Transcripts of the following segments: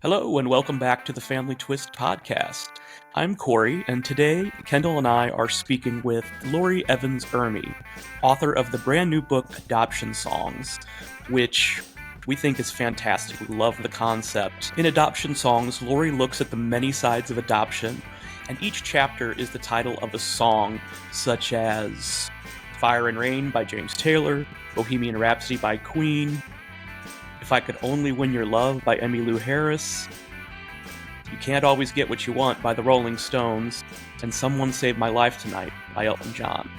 Hello, and welcome back to the Family Twist podcast. I'm Corey, and today Kendall and I are speaking with Lori Evans Ermey, author of the brand new book Adoption Songs, which we think is fantastic. We love the concept. In Adoption Songs, Lori looks at the many sides of adoption, and each chapter is the title of a song, such as Fire and Rain by James Taylor, Bohemian Rhapsody by Queen, If I Could Only Win Your Love by Emmylou Harris, You Can't Always Get What You Want by the Rolling Stones, and Someone Saved My Life Tonight by Elton John.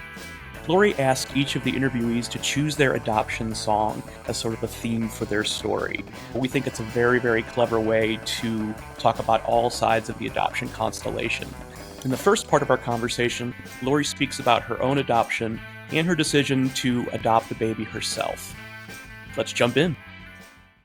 Lori asked each of the interviewees to choose their adoption song as sort of a theme for their story. We think it's a very, very clever way to talk about all sides of the adoption constellation. In the first part of our conversation, Lori speaks about her own adoption and her decision to adopt the baby herself. Let's jump in.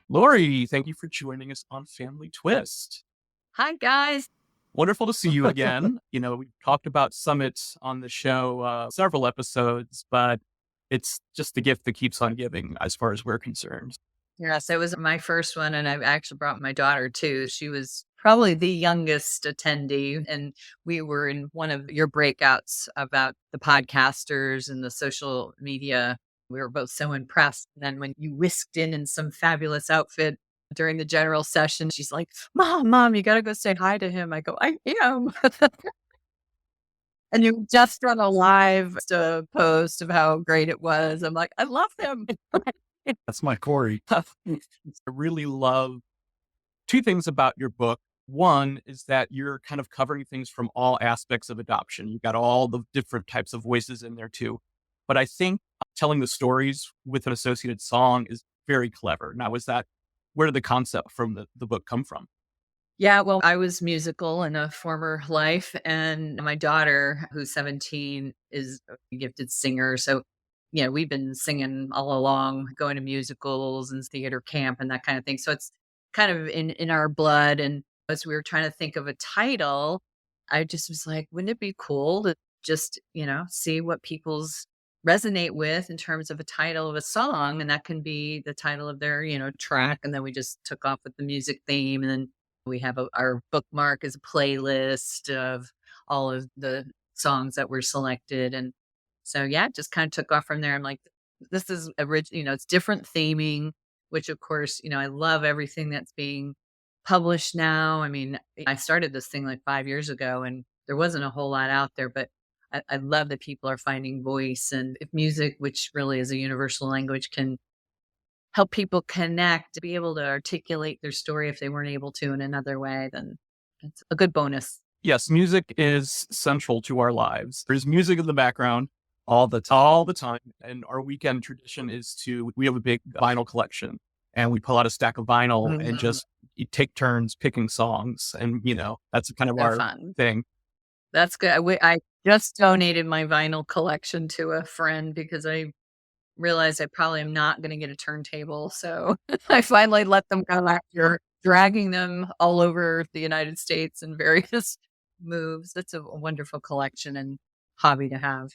Lori, thank you for joining us on Family Twist. Hi, guys. Wonderful to see you again. We talked about Summit on the show several episodes, but it's just the gift that keeps on giving as far as we're concerned. Yes, it was my first one, and I actually brought my daughter, too. She was probably the youngest attendee, and we were in one of your breakouts about the podcasters and the social media. We were both so impressed. And then when you whisked in some fabulous outfit during the general session, she's like, Mom, you got to go say hi to him. I go, I am. And you just run a live post of how great it was. I'm like, I love him. That's my Corey. I really love two things about your book. One is that you're kind of covering things from all aspects of adoption. You've got all the different types of voices in there too. But I think telling the stories with an associated song is very clever. Now, where did the concept from the book come from? Yeah, well, I was musical in a former life, and my daughter, who's 17, is a gifted singer. So, we've been singing all along, going to musicals and theater camp and that kind of thing. So it's kind of in our blood. And as we were trying to think of a title, I just was like, wouldn't it be cool to just, see what people's resonate with in terms of a title of a song, and that can be the title of their track, and then we just took off with the music theme, and then we have our bookmark as a playlist of all of the songs that were selected. And so it just kind of took off from there. I'm like, this is original, it's different theming, which of course, I love everything that's being published now. I mean, I started this thing like 5 years ago, and there wasn't a whole lot out there, but I love that people are finding voice, and if music, which really is a universal language, can help people connect, to be able to articulate their story if they weren't able to in another way, then it's a good bonus. Yes, music is central to our lives. There's music in the background All the time. And our weekend tradition is we have a big vinyl collection, and we pull out a stack of vinyl and just take turns picking songs. And, that's kind of our thing. That's good. I just donated my vinyl collection to a friend because I realized I probably am not going to get a turntable. So I finally let them go after dragging them all over the United States in various moves. That's a wonderful collection and hobby to have.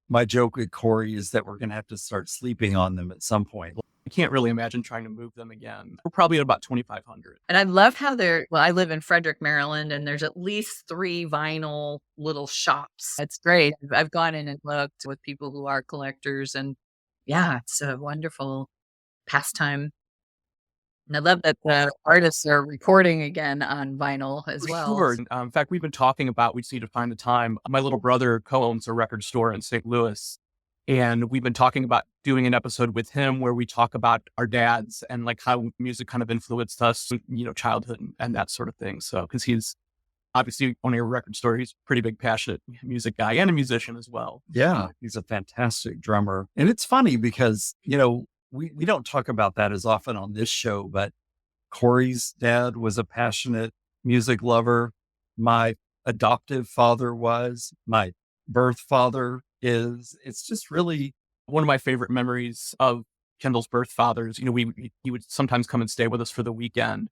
My joke with Corey is that we're going to have to start sleeping on them at some point. I can't really imagine trying to move them again. We're probably at about 2,500. And I love how I live in Frederick, Maryland, and there's at least 3 vinyl little shops. It's great. I've gone in and looked with people who are collectors, and it's a wonderful pastime. And I love that the artists are recording again on vinyl as well. Sure. In fact, we've been talking about, we just need to find the time. My little brother co-owns a record store in St. Louis. And we've been talking about doing an episode with him where we talk about our dads and like how music kind of influenced us, childhood and that sort of thing. So, because he's obviously owning a record store, he's a pretty big, passionate music guy and a musician as well. Yeah, he's a fantastic drummer. And it's funny because, we don't talk about that as often on this show, but Corey's dad was a passionate music lover. My adoptive father was, my birth father is. It's just really one of my favorite memories of Kendall's birth fathers. He would sometimes come and stay with us for the weekend,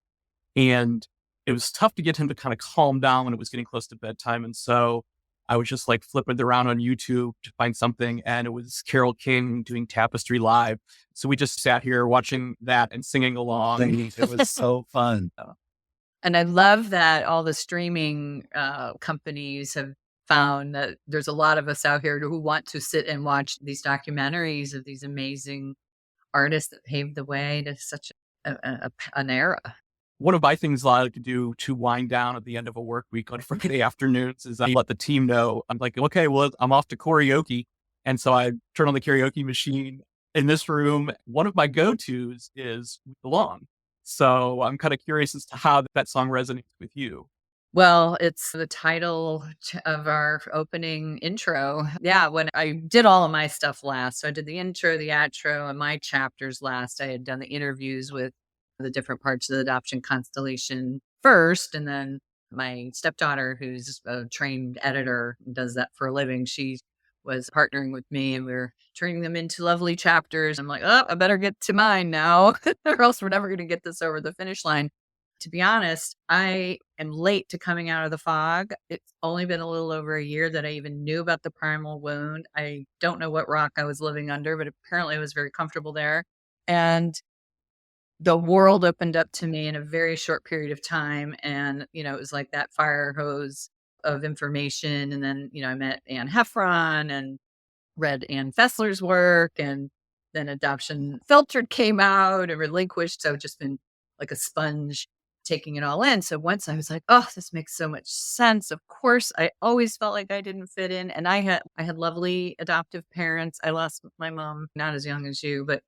and it was tough to get him to kind of calm down when it was getting close to bedtime. And so I was just like flipping around on YouTube to find something, and it was Carole King doing Tapestry Live. So we just sat here watching that and singing along. It was so fun. And I love that all the streaming companies have found that there's a lot of us out here who want to sit and watch these documentaries of these amazing artists that paved the way to such an era. One of my things I like to do to wind down at the end of a work week on Friday afternoons is I let the team know, I'm like, okay, well, I'm off to karaoke. And so I turn on the karaoke machine in this room. One of my go-tos is "We Belong." So I'm kind of curious as to how that song resonates with you. Well, it's the title of our opening intro. Yeah, when I did all of my stuff last. So I did the intro, the outro, and my chapters last. I had done the interviews with the different parts of the adoption constellation first. And then my stepdaughter, who's a trained editor, and does that for a living, she was partnering with me and we were turning them into lovely chapters. I'm like, oh, I better get to mine now, or else we're never going to get this over the finish line. To be honest, I am late to coming out of the fog. It's only been a little over a year that I even knew about the primal wound. I don't know what rock I was living under, but apparently I was very comfortable there. And the world opened up to me in a very short period of time. And, it was like that fire hose of information. And then, I met Anne Heffron and read Ann Fessler's work, and then Adoption Filtered came out and Relinquished. So I've just been like a sponge taking it all in. So once I was like, oh, this makes so much sense. Of course, I always felt like I didn't fit in. And I had lovely adoptive parents. I lost my mom not as young as you, but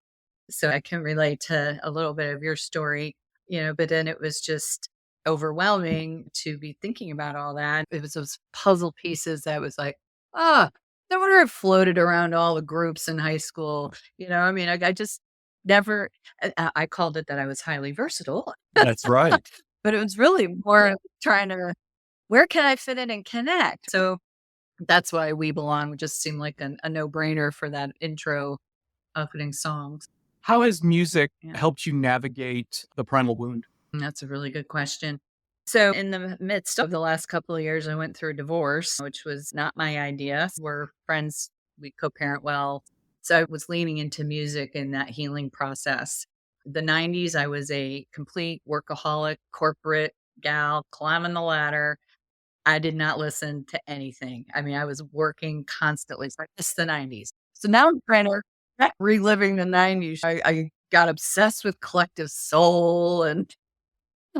so I can relate to a little bit of your story, but then it was just overwhelming to be thinking about all that. It was those puzzle pieces that was like, ah, no wonder I floated around all the groups in high school. I mean, I just never, I called it that I was highly versatile, That's right. but it was really more trying to, where can I fit in and connect? So that's why We Belong just seemed like a no brainer for that intro opening songs. How has music Yeah. helped you navigate the primal wound? That's a really good question. So, in the midst of the last couple of years, I went through a divorce, which was not my idea. We're friends, we co parent well. So, I was leaning into music in that healing process. The 90s, I was a complete workaholic, corporate gal, climbing the ladder. I did not listen to anything. I mean, I was working constantly. It's like, it's the 90s. So now I'm trying to reliving the 90s. I got obsessed with Collective Soul and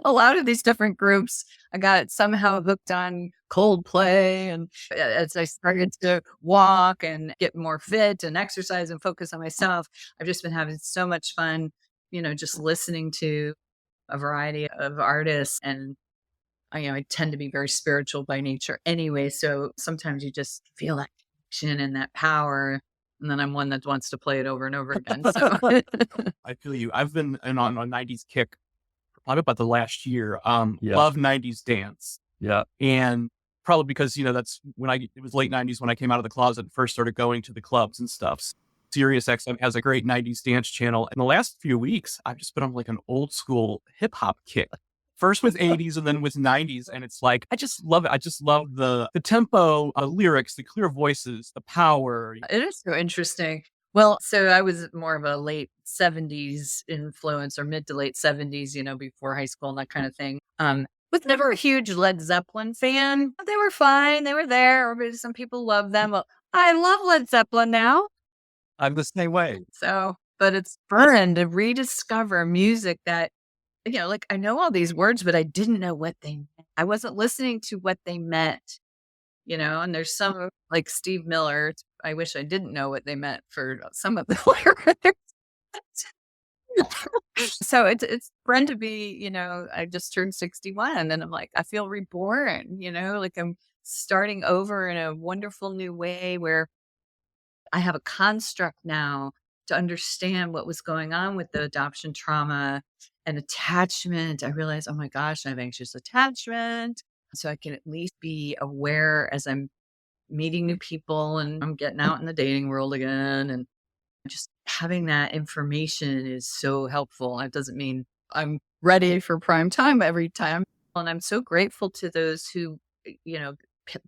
a lot of these different groups. I got somehow hooked on Coldplay. And as I started to walk and get more fit and exercise and focus on myself, I've just been having so much fun, just listening to a variety of artists. And I tend to be very spiritual by nature anyway. So sometimes you just feel that connection and that power. And then I'm one that wants to play it over and over again. So I feel you. I've been on a 90s kick for probably about the last year. Yeah. Love 90s dance. Yeah. And probably because, that's when it was late 90s when I came out of the closet and first started going to the clubs and stuff. Sirius XM has a great 90s dance channel. In the last few weeks, I've just been on like an old school hip hop kick. First with 80s and then with 90s. And it's like, I just love it. I just love the tempo, the lyrics, the clear voices, the power. it is so interesting. Well, so I was more of a late 70s influence or mid to late 70s, before high school and that kind of thing. Was never a huge Led Zeppelin fan. They were fine. They were there. Or some people love them. Well, I love Led Zeppelin now. I'm the same way. So, but it's fun to rediscover music that, like I know all these words, but I didn't know what they meant. I wasn't listening to what they meant, and there's some like Steve Miller. I wish I didn't know what they meant for some of the lyrics. So it's fun to be, I just turned 61 and I'm like, I feel reborn, like I'm starting over in a wonderful new way where I have a construct now to understand what was going on with the adoption trauma and attachment. I realized, oh my gosh, I have anxious attachment. So I can at least be aware as I'm meeting new people and I'm getting out in the dating world again. And just having that information is so helpful. It doesn't mean I'm ready for prime time every time. And I'm so grateful to those who,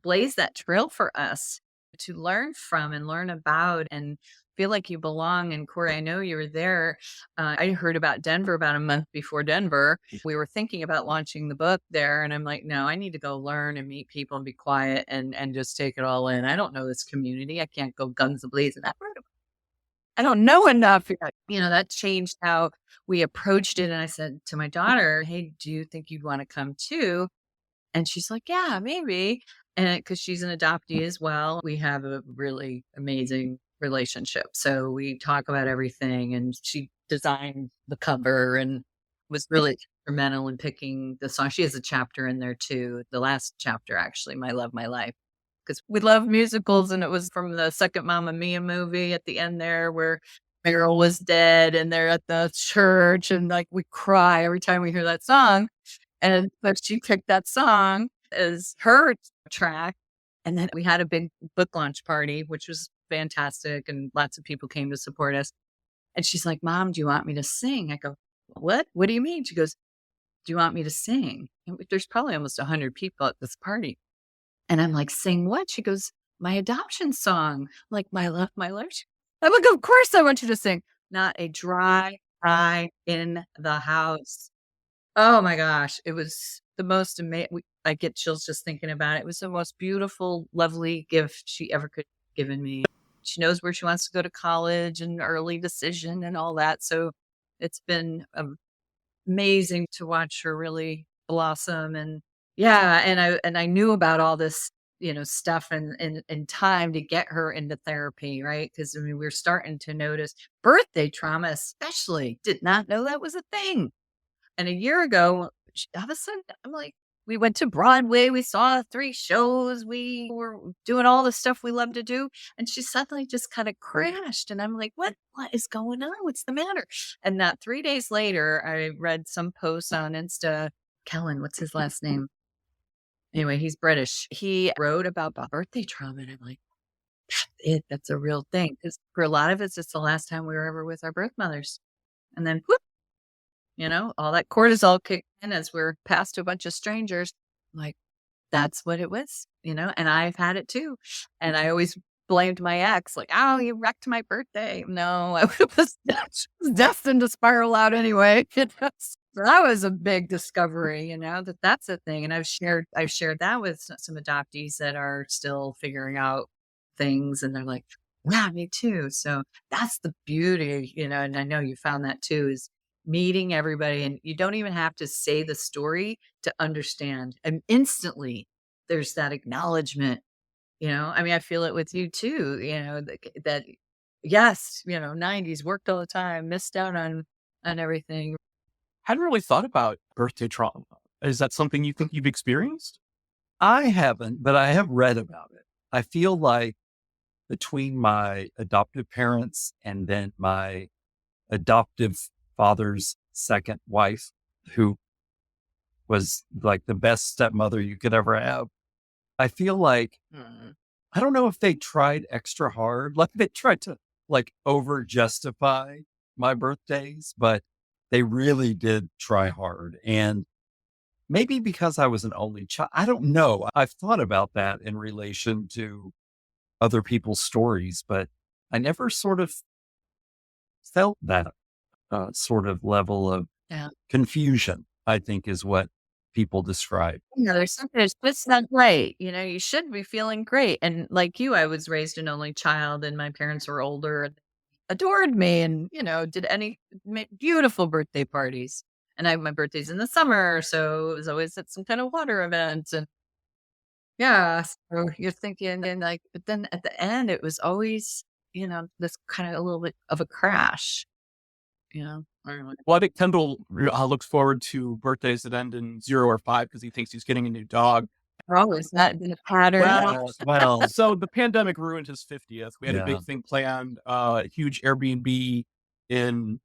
blaze that trail for us to learn from and learn about and feel like you belong. And Corey, I know you were there. I heard about Denver about a month before Denver. We were thinking about launching the book there. And I'm like, no, I need to go learn and meet people and be quiet and just take it all in. I don't know this community. I can't go guns a-blazing. I don't know enough yet. That changed how we approached it. And I said to my daughter, hey, do you think you'd want to come too? And she's like, yeah, maybe. And because she's an adoptee as well, we have a really amazing relationship. So we talk about everything. And she designed the cover and was really instrumental in picking the song. She has a chapter in there too. The last chapter, actually, My Love, My Life. Because we love musicals, and it was from the second Mamma Mia movie at the end there where Meryl was dead and they're at the church and like we cry every time we hear that song. And but she picked that song as her track. And then we had a big book launch party, which was fantastic. And lots of people came to support us. And she's like, Mom, do you want me to sing? I go, what? What do you mean? She goes, do you want me to sing? And there's probably almost 100 people at this party. And I'm like, sing what? She goes, my adoption song, like My Love, My Life. I'm like, of course I want you to sing. Not a dry eye in the house. Oh my gosh. It was the most amazing. I get chills just thinking about it. It was the most beautiful, lovely gift she ever could have given me. She knows where she wants to go to college and early decision and all that. So it's been amazing to watch her really blossom. And yeah, and I knew about all this, stuff and time to get her into therapy, right? Because I mean, we're starting to notice birthday trauma, especially. Did not know that was a thing. And a year ago, all of a sudden, I'm like, we went to Broadway, we saw 3 shows, we were doing all the stuff we love to do. And she suddenly just kind of crashed. And I'm like, what is going on? What's the matter? And not 3 days later, I read some posts on Insta. Kellen, what's his last name? Anyway, he's British. He wrote about birthday trauma. And I'm like, that's a real thing. Because for a lot of us, it's the last time we were ever with our birth mothers. And then whoop, all that cortisol kicked in as we're passed to a bunch of strangers. Like, that's what it was, and I've had it too. And I always blamed my ex, like, oh, you wrecked my birthday. No, I was destined to spiral out anyway. So that was a big discovery, that's a thing. And I've shared that with some adoptees that are still figuring out things. And they're like, yeah, me too. So that's the beauty, and I know you found that too, is meeting everybody. And you don't even have to say the story to understand. And instantly there's that acknowledgement, I mean, I feel it with you too, that yes, 90s worked all the time, missed out on everything. Hadn't really thought about birthday trauma. Is that something you think you've experienced? I haven't, but I have read about it. I feel like between my adoptive parents and then my adoptive father's second wife, who was like the best stepmother you could ever have, I feel like, I don't know if they tried extra hard, like they tried to like over justify my birthdays, but they really did try hard. And maybe because I was an only child, I don't know. I've thought about that in relation to other people's stories, but I never sort of felt that sort of level of confusion, I think is what people describe. There's something that's not great. You should be feeling great. And like you, I was raised an only child and my parents were older and adored me and, did beautiful birthday parties. And my birthday's in the summer. So it was always at some kind of water event. And yeah, so you're thinking and like, but then at the end, it was always, this kind of a little bit of a crash. Well, I think Kendall looks forward to birthdays that end in 0 or 5 because he thinks he's getting a new dog. Oh, it's not been a pattern. Well, So the pandemic ruined his 50th. We had a big thing planned, a huge Airbnb in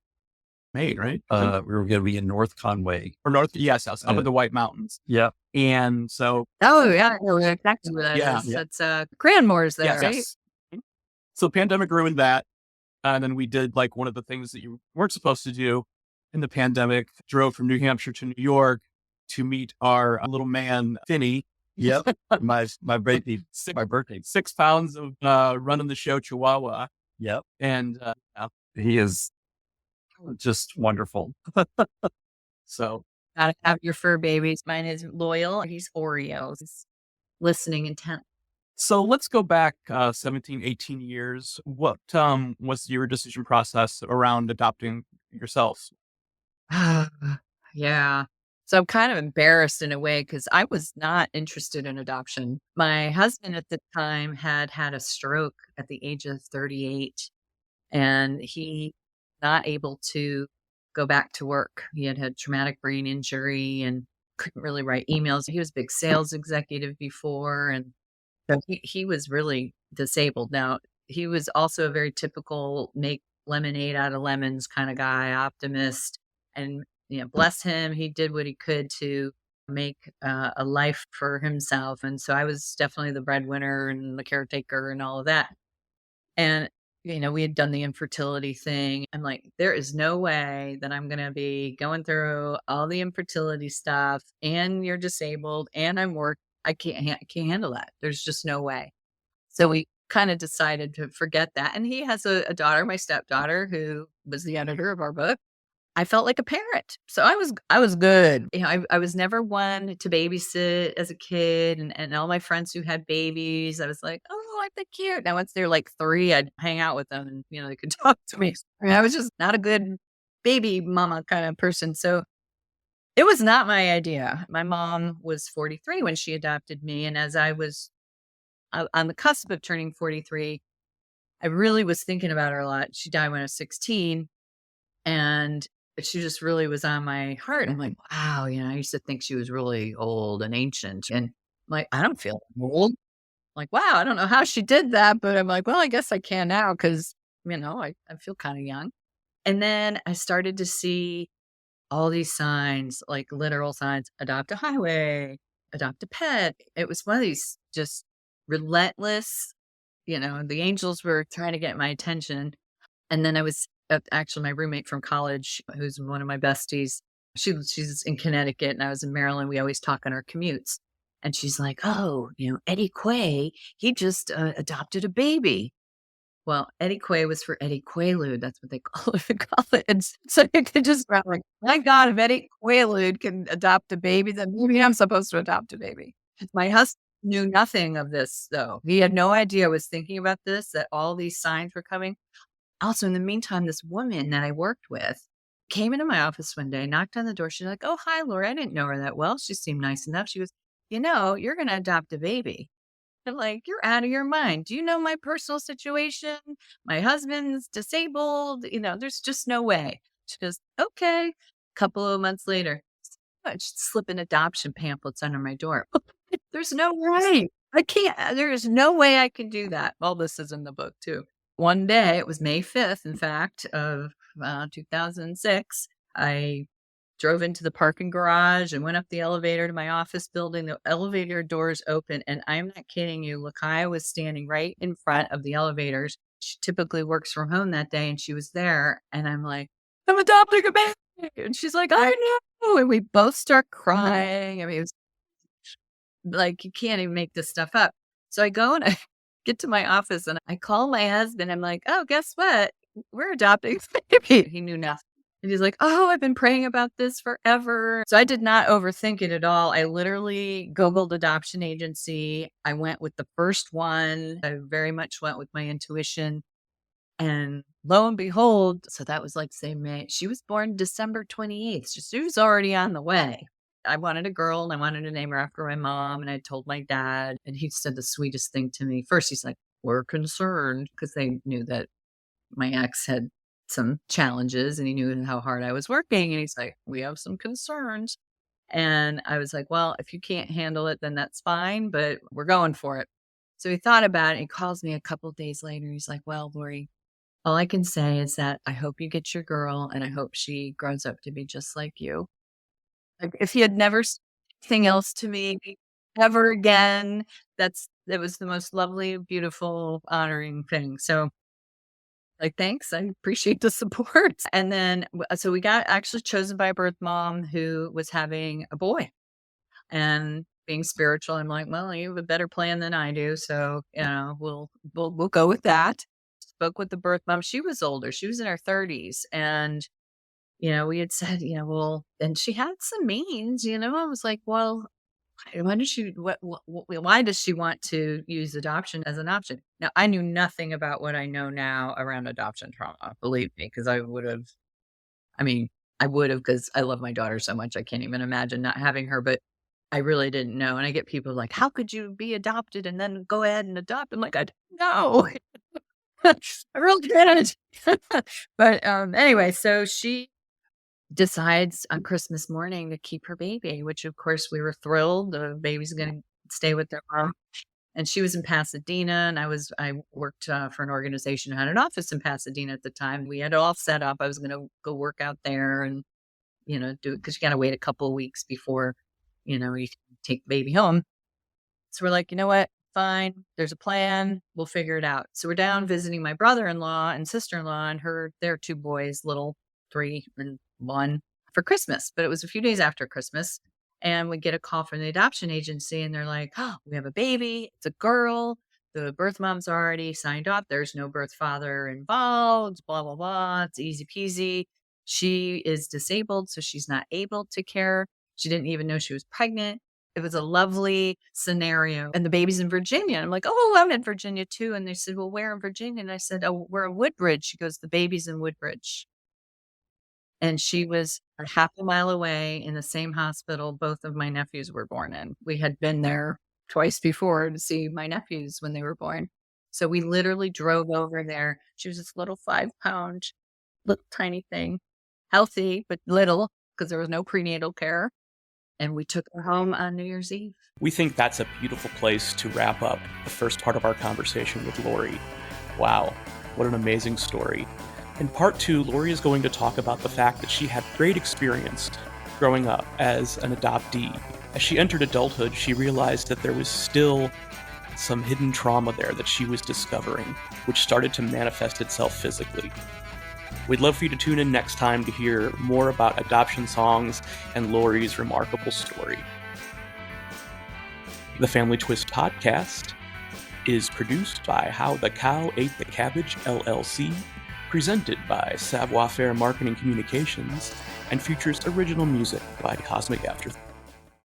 Maine, right? We were going to be in North Conway. Or North, yes, up in the White Mountains. Yeah. And so. Oh, yeah, I know exactly where that is. That's Cranmore's there, right? Yes. So the pandemic ruined that. And then we did like one of the things that you weren't supposed to do in the pandemic, drove from New Hampshire to New York to meet our little man, Finney. Yep. my birthday. 6 pounds of running the show Chihuahua. Yep. And He is just wonderful. so Gotta have your fur babies. Mine is loyal. He's Oreos. He's listening intent. So let's go back 17, 18 years. What was your decision process around adopting yourselves? Yeah. So I'm kind of embarrassed in a way because I was not interested in adoption. My husband at the time had had a stroke at the age of 38, and he not able to go back to work. He had had traumatic brain injury and couldn't really write emails. He was a big sales executive before, and so he was really disabled. Now, he was also a very typical make lemonade out of lemons kind of guy, optimist. And, bless him, he did what he could to make a life for himself. And so I was definitely the breadwinner and the caretaker and all of that. And, we had done the infertility thing. I'm like, there is no way that I'm going to be going through all the infertility stuff and you're disabled and I'm work. I can't handle that. There's just no way. So we kind of decided to forget that. And he has a daughter, my stepdaughter, who was the editor of our book. I felt like a parent. So I was good. I was never one to babysit as a kid, and all my friends who had babies, I was like, "Oh, aren't they cute?" Now once they're like 3, I'd hang out with them and, they could talk to me. I was just not a good baby mama kind of person. So it was not my idea. My mom was 43 when she adopted me, and as I was on the cusp of turning 43, I really was thinking about her a lot. She died when I was 16, and she just really was on my heart. I'm like, wow, I used to think she was really old and ancient. And I'm like, I don't feel old. Like, wow, I don't know how she did that, but I'm like, well, I guess I can now because, I feel kind of young. And then I started to see all these signs, like literal signs, adopt a highway, adopt a pet. It was one of these just relentless, the angels were trying to get my attention. And then I was actually my roommate from college, who's one of my besties. She's in Connecticut and I was in Maryland. We always talk on our commutes. And she's like, oh, Eddie Quay, he just adopted a baby. Well, Eddie Quay was for Eddie Quaalude. That's what they call it in college. And so you could just like, my God, if Eddie Quaalude can adopt a baby, then maybe I'm supposed to adopt a baby. My husband knew nothing of this, though. He had no idea I was thinking about this, that all these signs were coming. Also, in the meantime, this woman that I worked with came into my office one day, knocked on the door. She's like, oh, hi, Laura. I didn't know her that well. She seemed nice enough. She goes, you're going to adopt a baby. I'm like, you're out of your mind. Do you know my personal situation? My husband's disabled. There's just no way. She goes, okay. A couple of months later, she's slipping adoption pamphlets under my door. There's no way. I can't. There is no way I can do that. All this is in the book, too. One day, it was May 5th, in fact, of 2006, I drove into the parking garage and went up the elevator to my office building. The elevator doors open, and I'm not kidding you. Lakai was standing right in front of the elevators. She typically works from home that day, and she was there. And I'm like, I'm adopting a baby. And she's like, I know. And we both start crying. I mean, it was like, you can't even make this stuff up. So I go and I get to my office and I call my husband. I'm like, oh, guess what? We're adopting a baby. He knew nothing. And he's like, oh, I've been praying about this forever. So I did not overthink it at all. I literally Googled adoption agency. I went with the first one. I very much went with my intuition. And lo and behold, so that was like say May. She was born December 28th. She was already on the way. I wanted a girl and I wanted to name her after my mom. And I told my dad, and he said the sweetest thing to me. First, he's like, we're concerned because they knew that my ex had some challenges and he knew how hard I was working. And he's like, we have some concerns. And I was like, well, if you can't handle it, then that's fine, but we're going for it. So he thought about it. He calls me a couple of days later. He's like, well, Lori, all I can say is that I hope you get your girl and I hope she grows up to be just like you. Like if he had never said anything else to me ever again, that was the most lovely, beautiful, honoring thing. So like, thanks. I appreciate the support. And then, so we got actually chosen by a birth mom who was having a boy. And being spiritual, I'm like, well, you have a better plan than I do, so we'll go with that. spoke with the birth mom. She was older. She was in her 30s. And, we had said, well, and she had some means, I was like, well, why does she, why does she want to use adoption as an option? Now, I knew nothing about what I know now around adoption trauma, believe me, because I mean, I would have, because I love my daughter so much. I can't even imagine not having her, but I really didn't know. And I get people like, how could you be adopted and then go ahead and adopt? I'm like, I don't know. I really didn't. But anyway, so she decides on Christmas morning to keep her baby, which of course we were thrilled. The baby's going to stay with their mom. And she was in Pasadena, and I worked for an organization who had an office in Pasadena at the time. We had it all set up. I was going to go work out there and, do it, because you got to wait a couple of weeks before, you can take the baby home. So we're like, you know what? Fine. There's a plan. We'll figure it out. So we're down visiting my brother-in-law and sister-in-law and their two boys, little 3 and 1, for Christmas. But it was a few days after Christmas. And we get a call from the adoption agency, and they're like, oh, we have a baby. It's a girl. The birth mom's already signed up. There's no birth father involved, blah, blah, blah. It's easy peasy. She is disabled, so she's not able to care. She didn't even know she was pregnant. It was a lovely scenario. And the baby's in Virginia. I'm like, oh, I'm in Virginia too. And they said, well, where in Virginia? And I said, oh, we're in Woodbridge. She goes, the baby's in Woodbridge. And she was a half a mile away in the same hospital both of my nephews were born in. We had been there twice before to see my nephews when they were born. So we literally drove over there. She was this little 5-pound, little tiny thing, healthy, but little, because there was no prenatal care. And we took her home on New Year's Eve. We think that's a beautiful place to wrap up the first part of our conversation with Lori. Wow, what an amazing story. In part 2, Lori is going to talk about the fact that she had great experience growing up as an adoptee. As she entered adulthood, she realized that there was still some hidden trauma there that she was discovering, which started to manifest itself physically. We'd love for you to tune in next time to hear more about adoption songs and Lori's remarkable story. The Family Twist podcast is produced by How the Cow Ate the Cabbage, LLC, presented by Savoir Faire Marketing Communications, and features original music by Cosmic Afterthought.